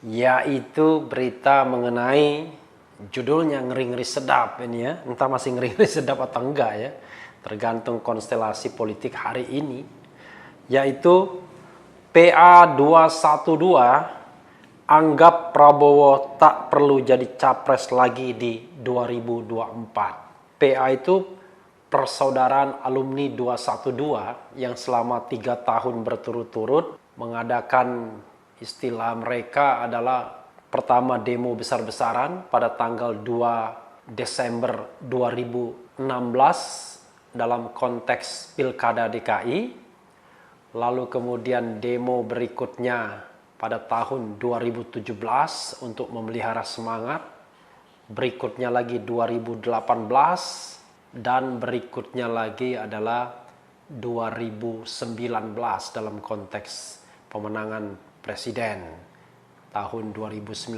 yaitu berita mengenai judulnya ngeri-ngeri sedap ini ya. Entah masih ngeri-ngeri sedap atau enggak ya, tergantung konstelasi politik hari ini, yaitu PA212 anggap Prabowo tak perlu jadi capres lagi di 2024. PA itu Persaudaraan Alumni 212 yang selama 3 tahun berturut-turut mengadakan, istilah mereka adalah pertama demo besar-besaran pada tanggal 2 Desember 2016 dalam konteks Pilkada DKI. Lalu kemudian demo berikutnya pada tahun 2017 untuk memelihara semangat. Berikutnya lagi 2018 dan berikutnya lagi adalah 2019 dalam konteks pemenangan presiden tahun 2019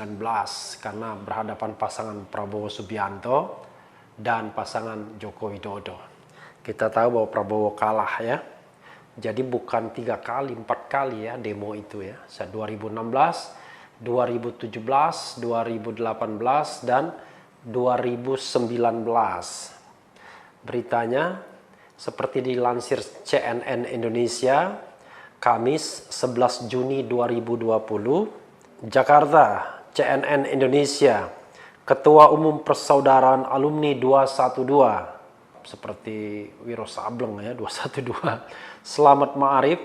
karena berhadapan pasangan Prabowo Subianto dan pasangan Joko Widodo. Kita tahu bahwa Prabowo kalah ya. Jadi bukan 3 kali, 4 kali ya demo itu ya. 2016, 2017, 2018, dan 2019. Beritanya seperti dilansir CNN Indonesia, Kamis 11 Juni 2020, Jakarta, CNN Indonesia, Ketua Umum Persaudaraan Alumni 212, seperti Wiro Sableng ya, 212, Selamat Ma'arif,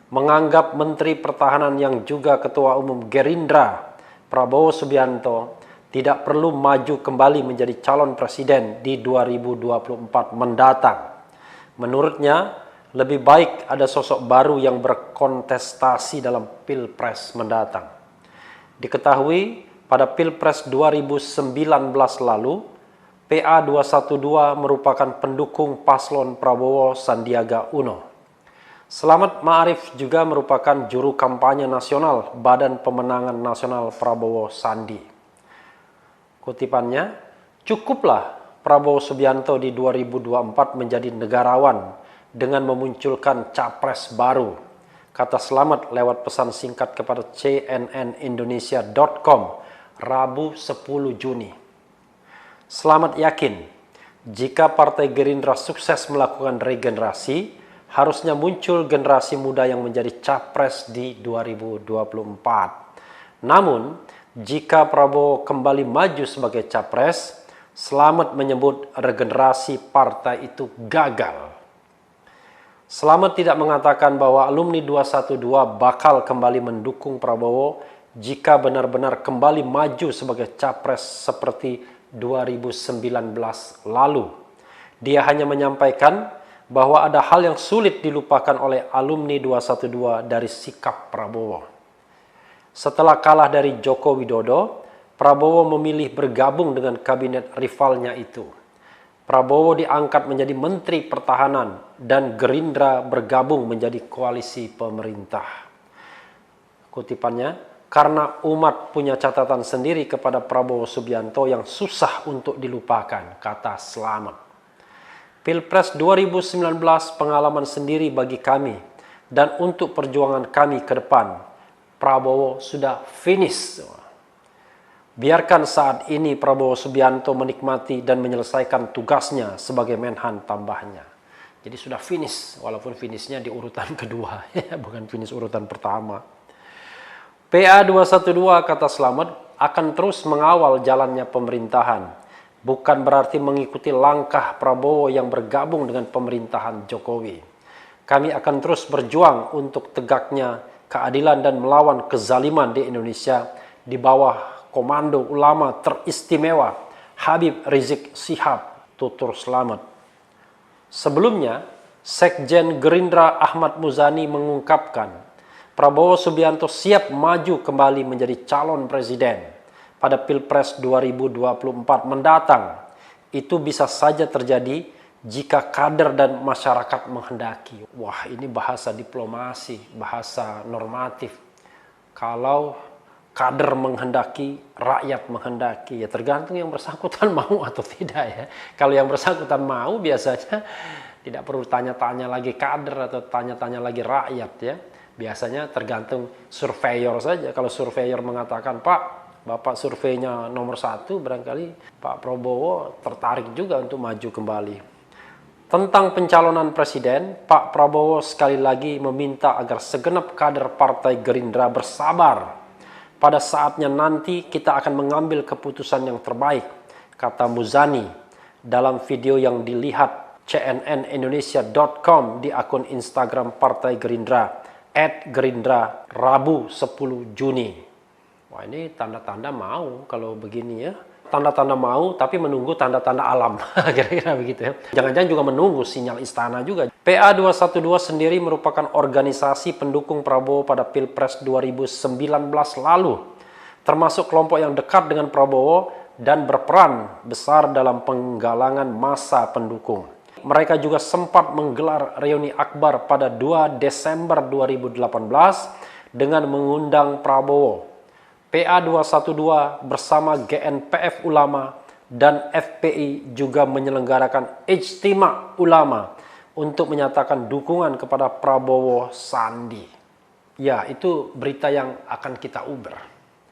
menganggap Menteri Pertahanan yang juga Ketua Umum Gerindra, Prabowo Subianto, tidak perlu maju kembali menjadi calon presiden di 2024 mendatang. Menurutnya, lebih baik ada sosok baru yang berkontestasi dalam Pilpres mendatang. Diketahui pada Pilpres 2019 lalu, PA212 merupakan pendukung paslon Prabowo Sandiaga Uno. Selamat Ma'arif juga merupakan juru kampanye nasional Badan Pemenangan Nasional Prabowo Sandi. Kutipannya, cukuplah Prabowo Subianto di 2024 menjadi negarawan dengan memunculkan capres baru, kata Selamat lewat pesan singkat kepada cnnindonesia.com Rabu 10 Juni. Selamat yakin, jika Partai Gerindra sukses melakukan regenerasi, harusnya muncul generasi muda yang menjadi capres di 2024. Namun, jika Prabowo kembali maju sebagai capres, Selamat menyebut regenerasi partai itu gagal. Selamat tidak mengatakan bahwa alumni 212 bakal kembali mendukung Prabowo jika benar-benar kembali maju sebagai capres seperti 2019 lalu. Dia hanya menyampaikan bahwa ada hal yang sulit dilupakan oleh alumni 212 dari sikap Prabowo. Setelah kalah dari Joko Widodo, Prabowo memilih bergabung dengan kabinet rivalnya itu. Prabowo diangkat menjadi Menteri Pertahanan dan Gerindra bergabung menjadi koalisi pemerintah. Kutipannya, karena umat punya catatan sendiri kepada Prabowo Subianto yang susah untuk dilupakan, kata Selamat. Pilpres 2019 pengalaman sendiri bagi kami dan untuk perjuangan kami ke depan. Prabowo sudah finish. Biarkan saat ini Prabowo Subianto menikmati dan menyelesaikan tugasnya sebagai Menhan, tambahnya. Jadi sudah finish, walaupun finishnya di urutan kedua, bukan finish urutan pertama. PA212, kata Selamat, akan terus mengawal jalannya pemerintahan. Bukan berarti mengikuti langkah Prabowo yang bergabung dengan pemerintahan Jokowi. Kami akan terus berjuang untuk tegaknya keadilan dan melawan kezaliman di Indonesia di bawah komando ulama teristimewa Habib Rizik Syihab, tutur Selamat. Sebelumnya, Sekjen Gerindra Ahmad Muzani mengungkapkan Prabowo Subianto siap maju kembali menjadi calon presiden pada Pilpres 2024 mendatang. Itu bisa saja terjadi jika kader dan masyarakat menghendaki. Wah, ini bahasa diplomasi, bahasa normatif. Kalau kader menghendaki, rakyat menghendaki, ya tergantung yang bersangkutan mau atau tidak ya. Kalau yang bersangkutan mau biasanya tidak perlu tanya-tanya lagi kader atau tanya-tanya lagi rakyat ya. Biasanya tergantung surveyor saja. Kalau surveyor mengatakan, Pak, Bapak surveinya nomor 1, barangkali Pak Prabowo tertarik juga untuk maju kembali. Tentang pencalonan presiden, Pak Prabowo sekali lagi meminta agar segenap kader Partai Gerindra bersabar. Pada saatnya nanti kita akan mengambil keputusan yang terbaik, kata Muzani dalam video yang dilihat cnnindonesia.com di akun Instagram Partai Gerindra @gerindra Rabu 10 Juni. Wah, ini tanda-tanda mau kalau begini ya. Tanda-tanda mau tapi menunggu tanda-tanda alam. Kira-kira begitu ya. Jangan-jangan juga menunggu sinyal istana juga. PA212 sendiri merupakan organisasi pendukung Prabowo pada Pilpres 2019 lalu. Termasuk kelompok yang dekat dengan Prabowo dan berperan besar dalam penggalangan massa pendukung. Mereka juga sempat menggelar reuni akbar pada 2 Desember 2018 dengan mengundang Prabowo. PA212 bersama GNPF Ulama dan FPI juga menyelenggarakan Ijtima Ulama untuk menyatakan dukungan kepada Prabowo Sandi. Ya, itu berita yang akan kita uber.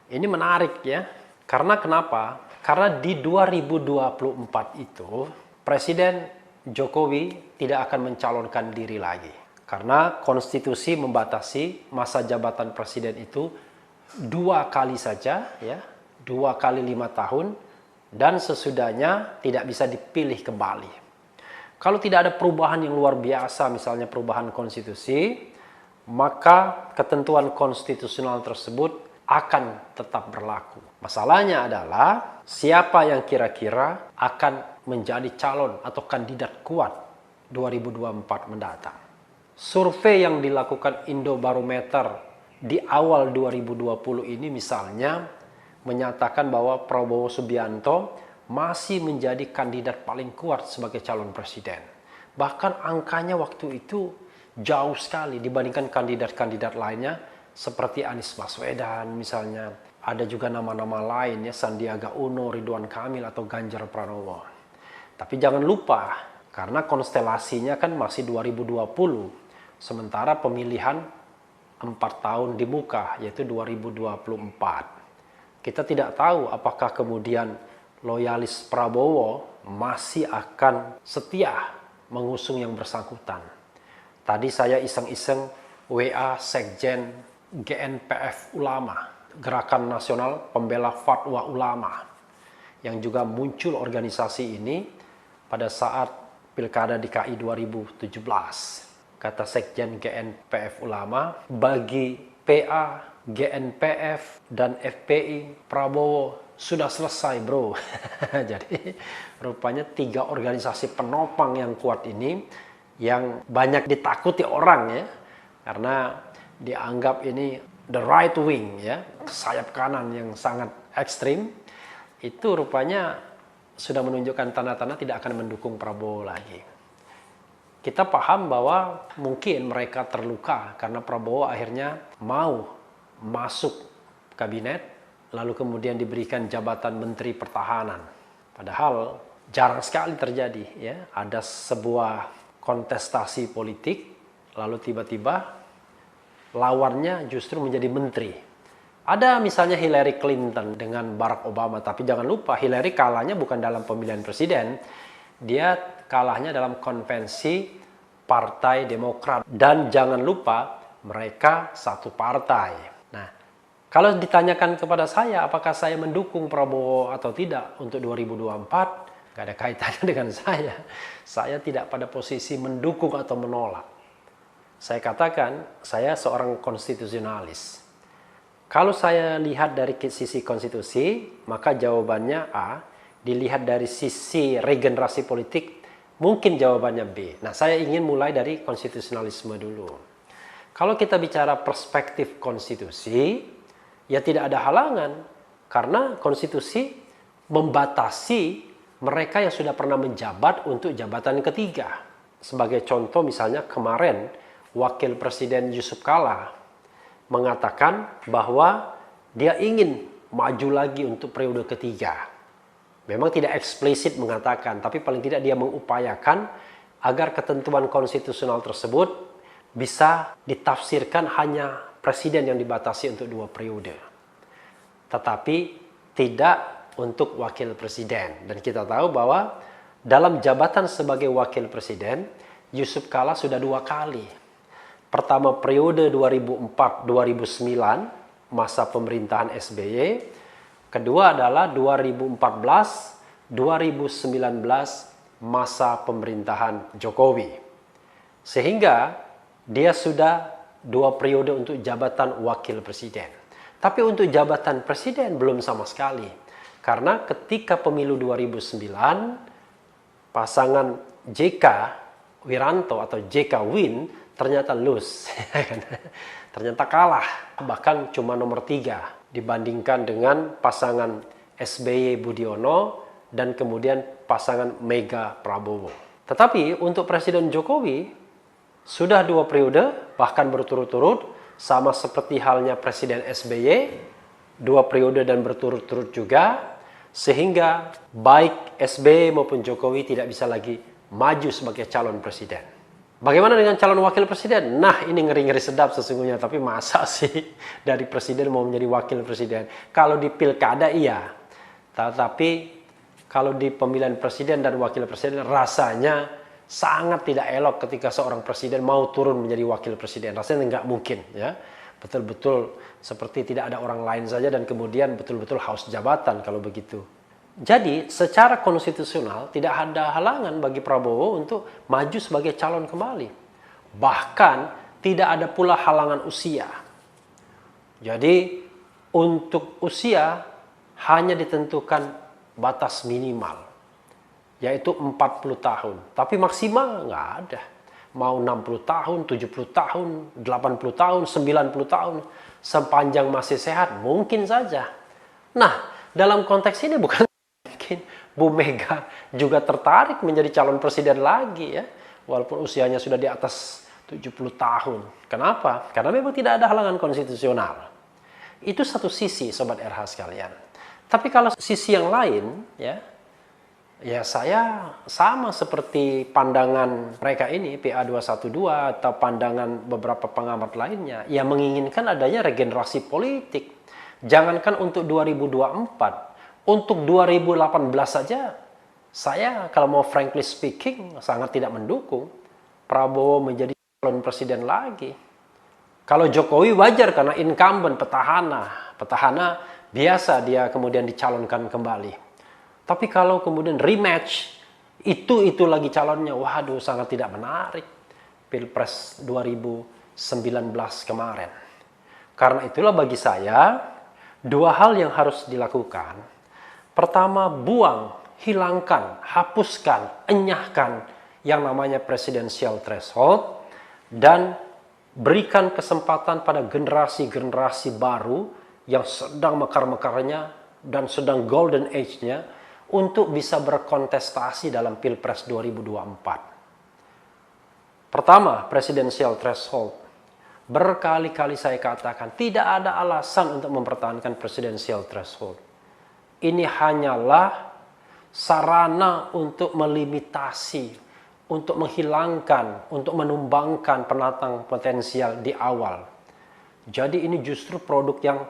Ini menarik ya. Karena kenapa? Karena di 2024 itu Presiden Jokowi tidak akan mencalonkan diri lagi. Karena konstitusi membatasi masa jabatan presiden itu 2 kali saja, ya, 2 kali 5 tahun, dan sesudahnya tidak bisa dipilih kembali. Kalau tidak ada perubahan yang luar biasa, misalnya perubahan konstitusi, maka ketentuan konstitusional tersebut akan tetap berlaku. Masalahnya adalah siapa yang kira-kira akan menjadi calon atau kandidat kuat 2024 mendatang. Survei yang dilakukan Indobarometer di awal 2020 ini misalnya menyatakan bahwa Prabowo Subianto masih menjadi kandidat paling kuat sebagai calon presiden. Bahkan angkanya waktu itu jauh sekali dibandingkan kandidat-kandidat lainnya seperti Anies Baswedan misalnya. Ada juga nama-nama lain ya, Sandiaga Uno, Ridwan Kamil atau Ganjar Pranowo. Tapi jangan lupa karena konstelasinya kan masih 2020. Sementara pemilihan 4 tahun di muka, yaitu 2024. Kita tidak tahu apakah kemudian loyalis Prabowo masih akan setia mengusung yang bersangkutan. Tadi saya iseng-iseng WA Sekjen GNPF Ulama, Gerakan Nasional Pembela Fatwa Ulama, yang juga muncul organisasi ini pada saat Pilkada DKI 2017. Kata Sekjen GNPF Ulama, bagi PA, GNPF, dan FPI, Prabowo sudah selesai bro. Jadi rupanya 3 organisasi penopang yang kuat ini yang banyak ditakuti orang ya. Karena dianggap ini the right wing ya, sayap kanan yang sangat ekstrim. Itu rupanya sudah menunjukkan tanda-tanda tidak akan mendukung Prabowo lagi. Kita paham bahwa mungkin mereka terluka karena Prabowo akhirnya mau masuk kabinet, lalu kemudian diberikan jabatan Menteri Pertahanan. Padahal jarang sekali terjadi, ya. Ada sebuah kontestasi politik, lalu tiba-tiba lawannya justru menjadi menteri. Ada misalnya Hillary Clinton dengan Barack Obama, tapi jangan lupa Hillary kalahnya bukan dalam pemilihan presiden, dia kalahnya dalam konvensi Partai Demokrat. Dan jangan lupa mereka satu partai. Nah, kalau ditanyakan kepada saya apakah saya mendukung Prabowo atau tidak untuk 2024, gak ada kaitannya dengan saya. Saya tidak pada posisi mendukung atau menolak. Saya katakan saya seorang konstitusionalis. Kalau saya lihat dari sisi konstitusi, maka jawabannya A. Dilihat dari sisi regenerasi politik, mungkin jawabannya B. Nah, saya ingin mulai dari konstitusionalisme dulu. Kalau kita bicara perspektif konstitusi, ya tidak ada halangan. Karena konstitusi membatasi mereka yang sudah pernah menjabat untuk jabatan ketiga. Sebagai contoh misalnya kemarin, Wakil Presiden Yusuf Kala mengatakan bahwa dia ingin maju lagi untuk periode ketiga. Memang tidak eksplisit mengatakan, tapi paling tidak dia mengupayakan agar ketentuan konstitusional tersebut bisa ditafsirkan hanya presiden yang dibatasi untuk 2 periode. Tetapi tidak untuk wakil presiden. Dan kita tahu bahwa dalam jabatan sebagai wakil presiden, Yusuf Kala sudah 2 kali. Pertama periode 2004-2009, masa pemerintahan SBY. Kedua adalah 2014-2019, masa pemerintahan Jokowi. Sehingga dia sudah 2 periode untuk jabatan wakil presiden. Tapi untuk jabatan presiden belum sama sekali. Karena ketika pemilu 2009, pasangan JK Wiranto atau JK Win ternyata lose. Ternyata kalah. Bahkan cuma nomor 3 dibandingkan dengan pasangan SBY Budiono dan kemudian pasangan Mega Prabowo. Tetapi untuk Presiden Jokowi sudah 2 periode, bahkan berturut-turut, sama seperti halnya Presiden SBY, 2 periode dan berturut-turut juga, sehingga baik SBY maupun Jokowi tidak bisa lagi maju sebagai calon presiden. Bagaimana dengan calon wakil presiden? Nah, ini ngeri-ngeri sedap sesungguhnya, tapi masa sih dari presiden mau menjadi wakil presiden? Kalau di pilkada iya, tetapi kalau di pemilihan presiden dan wakil presiden rasanya sangat tidak elok ketika seorang presiden mau turun menjadi wakil presiden. Rasanya nggak mungkin, ya. Betul-betul seperti tidak ada orang lain saja dan kemudian betul-betul haus jabatan kalau begitu. Jadi secara konstitusional tidak ada halangan bagi Prabowo untuk maju sebagai calon kembali. Bahkan tidak ada pula halangan usia. Jadi untuk usia hanya ditentukan batas minimal, yaitu 40 tahun. Tapi maksimal nggak ada. Mau 60 tahun, 70 tahun, 80 tahun, 90 tahun. Sepanjang masih sehat, mungkin saja. Nah, dalam konteks ini bukan mungkin Bu Mega juga tertarik menjadi calon presiden lagi, ya. Walaupun usianya sudah di atas 70 tahun. Kenapa? Karena memang tidak ada halangan konstitusional. Itu satu sisi, Sobat RH sekalian. Tapi kalau sisi yang lain, ya saya sama seperti pandangan mereka ini, PA212 atau pandangan beberapa pengamat lainnya, yang menginginkan adanya regenerasi politik. Jangankan untuk 2024, untuk 2018 saja, saya kalau mau frankly speaking sangat tidak mendukung Prabowo menjadi calon presiden lagi. Kalau Jokowi wajar karena incumbent, petahana biasa dia kemudian dicalonkan kembali. Tapi kalau kemudian rematch, itu lagi calonnya, waduh sangat tidak menarik. Pilpres 2019 kemarin. Karena itulah bagi saya, 2 hal yang harus dilakukan. Pertama, buang, hilangkan, hapuskan, enyahkan yang namanya presidential threshold. Dan berikan kesempatan pada generasi-generasi baru yang sedang mekar-mekarnya dan sedang golden age-nya untuk bisa berkontestasi dalam Pilpres 2024. Pertama, presidensial threshold. Berkali-kali saya katakan, tidak ada alasan untuk mempertahankan presidensial threshold. Ini hanyalah sarana untuk melimitasi, untuk menghilangkan, untuk menumbangkan penantang potensial di awal. Jadi ini justru produk yang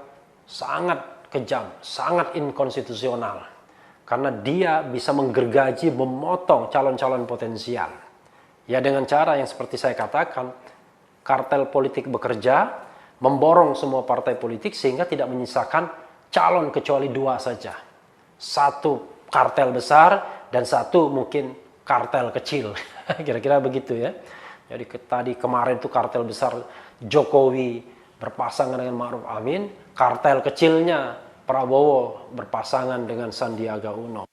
sangat kejam, sangat inkonstitusional. Karena dia bisa menggergaji, memotong calon-calon potensial. Ya dengan cara yang seperti saya katakan, kartel politik bekerja, memborong semua partai politik sehingga tidak menyisakan calon kecuali 2 saja. 1 kartel besar dan 1 mungkin kartel kecil. Kira-kira begitu ya. Jadi tadi kemarin itu kartel besar Jokowi berpasangan dengan Ma'ruf Amin, kartel kecilnya Prabowo berpasangan dengan Sandiaga Uno.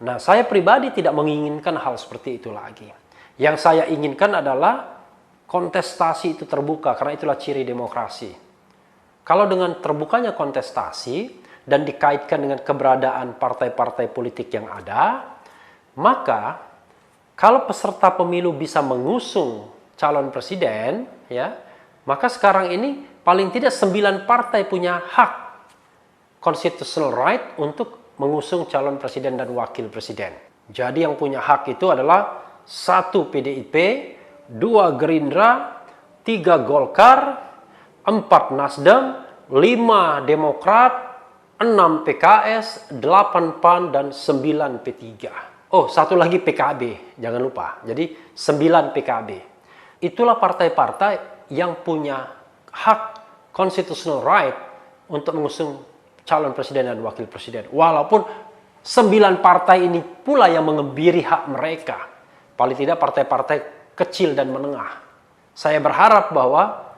Nah, saya pribadi tidak menginginkan hal seperti itu lagi. Yang saya inginkan adalah kontestasi itu terbuka, karena itulah ciri demokrasi. Kalau dengan terbukanya kontestasi dan dikaitkan dengan keberadaan partai-partai politik yang ada, maka kalau peserta pemilu bisa mengusung calon presiden, ya, maka sekarang ini paling tidak 9 partai punya hak constitutional right untuk mengusung calon presiden dan wakil presiden. Jadi yang punya hak itu adalah 1 PDIP, 2 Gerindra, 3 Golkar, 4 Nasdem, 5 Demokrat, 6 PKS, 8 PAN, dan 9 P3. Oh, satu lagi PKB, jangan lupa. Jadi 9 PKB. Itulah partai-partai yang punya hak constitutional right untuk mengusung calon presiden dan wakil presiden. Walaupun 9 partai ini pula yang mengebiri hak mereka. Paling tidak partai-partai kecil dan menengah. Saya berharap bahwa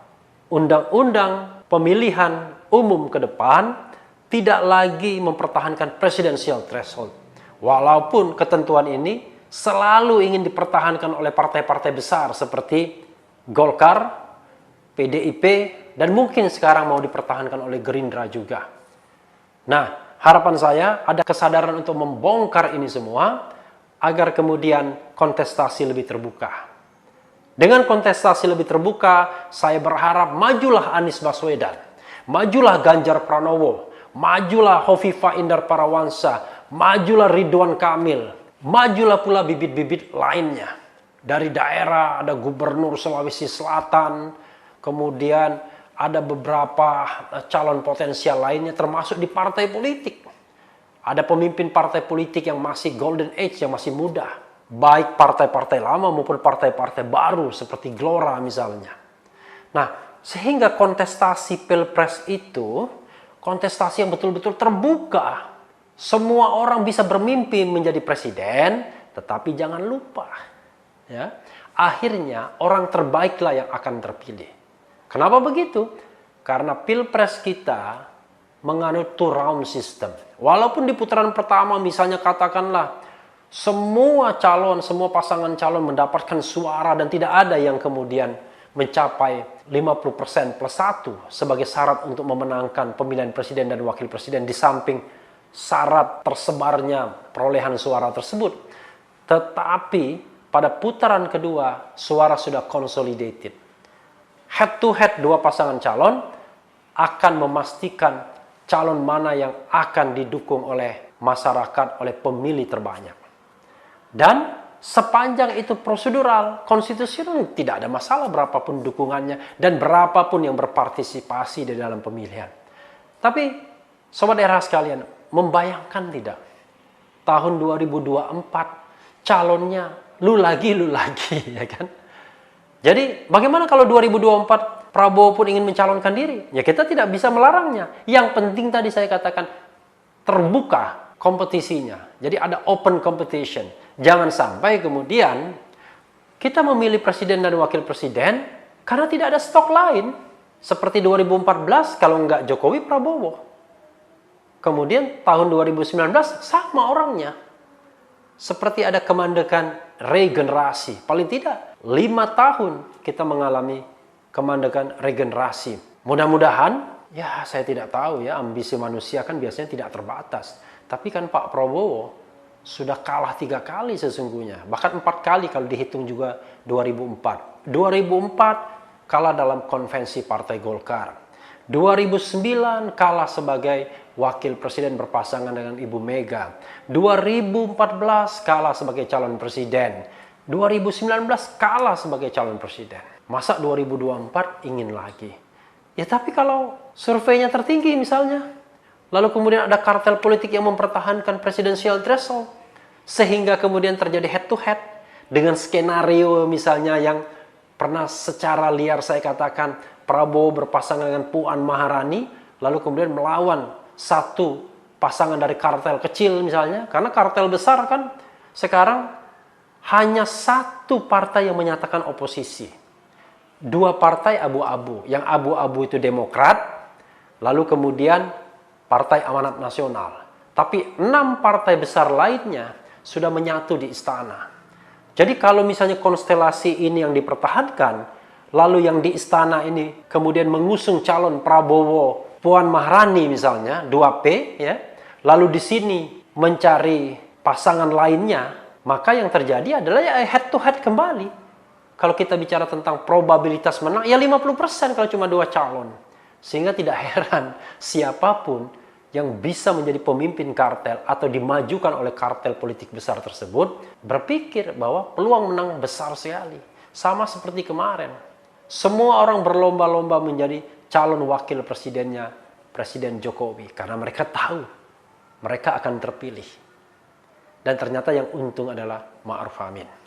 undang-undang pemilihan umum ke depan tidak lagi mempertahankan presidensial threshold. Walaupun ketentuan ini selalu ingin dipertahankan oleh partai-partai besar seperti Golkar, PDIP, dan mungkin sekarang mau dipertahankan oleh Gerindra juga. Nah, harapan saya ada kesadaran untuk membongkar ini semua agar kemudian kontestasi lebih terbuka. Dengan kontestasi lebih terbuka, saya berharap majulah Anies Baswedan, majulah Ganjar Pranowo, majulah Hovifah Indar Parawansa, majulah Ridwan Kamil, majulah pula bibit-bibit lainnya. Dari daerah ada Gubernur Sulawesi Selatan, kemudian ada beberapa calon potensial lainnya termasuk di partai politik. Ada pemimpin partai politik yang masih golden age, yang masih muda. Baik partai-partai lama maupun partai-partai baru seperti Gelora misalnya. Nah, sehingga kontestasi Pilpres itu kontestasi yang betul-betul terbuka. Semua orang bisa bermimpi menjadi presiden, tetapi jangan lupa, ya, akhirnya orang terbaiklah yang akan terpilih. Kenapa begitu? Karena Pilpres kita menganut two round system. Walaupun di putaran pertama misalnya katakanlah semua pasangan calon mendapatkan suara dan tidak ada yang kemudian mencapai 50% plus 1 sebagai syarat untuk memenangkan pemilihan presiden dan wakil presiden di samping syarat tersebarnya perolehan suara tersebut. Tetapi pada putaran kedua suara sudah consolidated. Head to head dua pasangan calon akan memastikan calon mana yang akan didukung oleh masyarakat, oleh pemilih terbanyak. Dan sepanjang itu prosedural, konstitusional, tidak ada masalah berapapun dukungannya dan berapapun yang berpartisipasi di dalam pemilihan. Tapi, sobat era sekalian, membayangkan tidak? Tahun 2024, calonnya lu lagi, ya kan? Jadi, bagaimana kalau 2024 Prabowo pun ingin mencalonkan diri? Ya kita tidak bisa melarangnya. Yang penting tadi saya katakan, terbuka kompetisinya. Jadi ada open competition. Jangan sampai kemudian kita memilih presiden dan wakil presiden karena tidak ada stok lain. Seperti 2014 kalau enggak Jokowi, Prabowo. Kemudian tahun 2019 sama orangnya. Seperti ada kemandekan regenerasi. Paling tidak 5 tahun kita mengalami kemandekan regenerasi. Mudah-mudahan, ya saya tidak tahu ya, ambisi manusia kan biasanya tidak terbatas. Tapi kan Pak Prabowo sudah kalah 3 kali sesungguhnya. Bahkan 4 kali kalau dihitung juga 2004. 2004 kalah dalam konvensi Partai Golkar. 2009 kalah sebagai wakil presiden berpasangan dengan Ibu Mega. 2014 kalah sebagai calon presiden. 2019 kalah sebagai calon presiden. Masa 2024 ingin lagi? Ya tapi kalau surveinya tertinggi misalnya, lalu kemudian ada kartel politik yang mempertahankan presidensial threshold, sehingga kemudian terjadi head to head dengan skenario misalnya yang pernah secara liar saya katakan Prabowo berpasangan dengan Puan Maharani, lalu kemudian melawan satu pasangan dari kartel kecil misalnya, karena kartel besar kan sekarang hanya satu partai yang menyatakan oposisi. 2 partai abu-abu, yang abu-abu itu Demokrat, lalu kemudian Partai Amanat Nasional. Tapi 6 partai besar lainnya sudah menyatu di istana. Jadi kalau misalnya konstelasi ini yang dipertahankan, lalu yang di istana ini kemudian mengusung calon Prabowo, Puan Maharani misalnya, 2P, ya, lalu di sini mencari pasangan lainnya, maka yang terjadi adalah ya head to head kembali. Kalau kita bicara tentang probabilitas menang, ya 50% kalau cuma 2 calon. Sehingga tidak heran siapapun yang bisa menjadi pemimpin kartel atau dimajukan oleh kartel politik besar tersebut berpikir bahwa peluang menang besar sekali. Sama seperti kemarin. Semua orang berlomba-lomba menjadi calon wakil presidennya Presiden Jokowi. Karena mereka tahu mereka akan terpilih. Dan ternyata yang untung adalah Ma'ruf Amin.